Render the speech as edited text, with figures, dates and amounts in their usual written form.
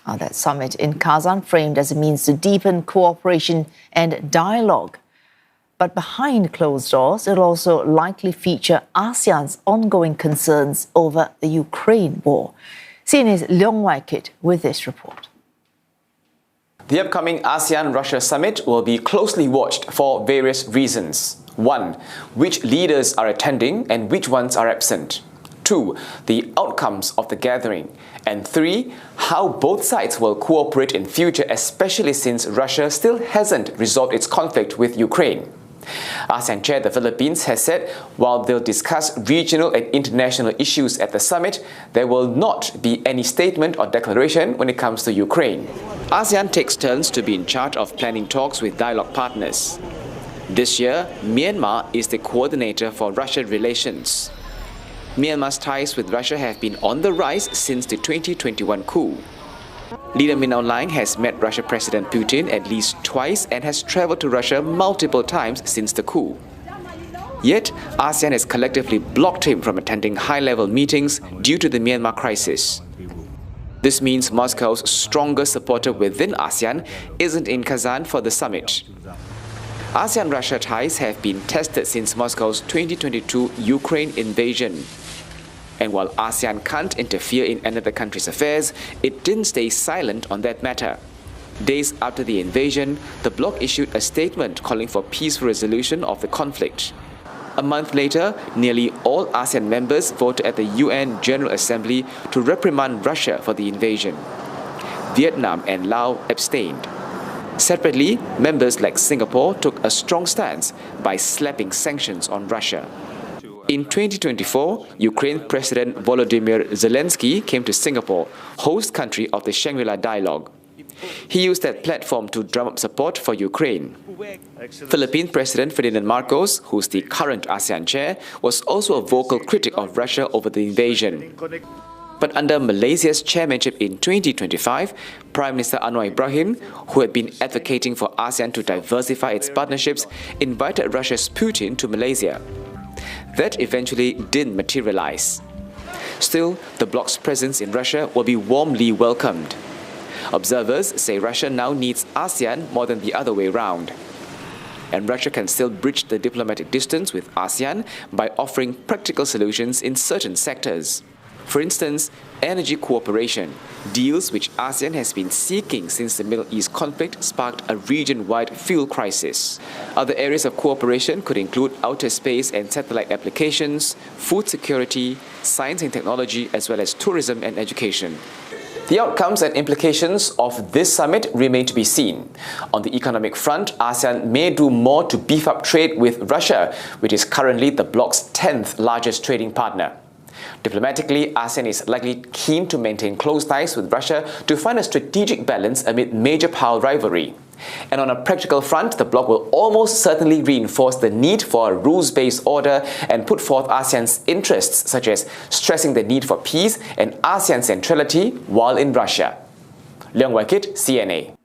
That summit in Kazan framed as a means to deepen cooperation and dialogue. But behind closed doors, it will also likely feature ASEAN's ongoing concerns over the Ukraine war. CNA's Leong Wai Kit with this report. The upcoming ASEAN-Russia Summit will be closely watched for various reasons. 1. Which leaders are attending and which ones are absent. 2. The outcomes of the gathering. And 3. How both sides will cooperate in future, especially since Russia still hasn't resolved its conflict with Ukraine. ASEAN Chair the Philippines has said while they'll discuss regional and international issues at the summit, there will not be any statement or declaration when it comes to Ukraine. ASEAN takes turns to be in charge of planning talks with dialogue partners. This year, Myanmar is the coordinator for Russia relations. Myanmar's ties with Russia have been on the rise since the 2021 coup. Leader Min Aung Hlaing has met Russian President Putin at least twice and has travelled to Russia multiple times since the coup. Yet, ASEAN has collectively blocked him from attending high-level meetings due to the Myanmar crisis. This means Moscow's strongest supporter within ASEAN isn't in Kazan for the summit. ASEAN-Russia ties have been tested since Moscow's 2022 Ukraine invasion. And while ASEAN can't interfere in another country's affairs, it didn't stay silent on that matter. Days after the invasion, the bloc issued a statement calling for peaceful resolution of the conflict. A month later, nearly all ASEAN members voted at the UN General Assembly to reprimand Russia for the invasion. Vietnam and Laos abstained. Separately, members like Singapore took a strong stance by slapping sanctions on Russia. In 2024, Ukraine President Volodymyr Zelensky came to Singapore, host country of the Shangri-La Dialogue. He used that platform to drum up support for Ukraine. Philippine President Ferdinand Marcos, who's the current ASEAN chair, was also a vocal critic of Russia over the invasion. But under Malaysia's chairmanship in 2025, Prime Minister Anwar Ibrahim, who had been advocating for ASEAN to diversify its partnerships, invited Russia's Putin to Malaysia. That eventually didn't materialize. Still, the bloc's presence in Russia will be warmly welcomed. Observers say Russia now needs ASEAN more than the other way round. And Russia can still bridge the diplomatic distance with ASEAN by offering practical solutions in certain sectors. For instance, energy cooperation, deals which ASEAN has been seeking since the Middle East conflict sparked a region-wide fuel crisis. Other areas of cooperation could include outer space and satellite applications, food security, science and technology, as well as tourism and education. The outcomes and implications of this summit remain to be seen. On the economic front, ASEAN may do more to beef up trade with Russia, which is currently the bloc's 10th largest trading partner. Diplomatically, ASEAN is likely keen to maintain close ties with Russia to find a strategic balance amid major power rivalry. And on a practical front, the bloc will almost certainly reinforce the need for a rules-based order and put forth ASEAN's interests, such as stressing the need for peace and ASEAN centrality while in Russia. Leong Wai Kit, CNA.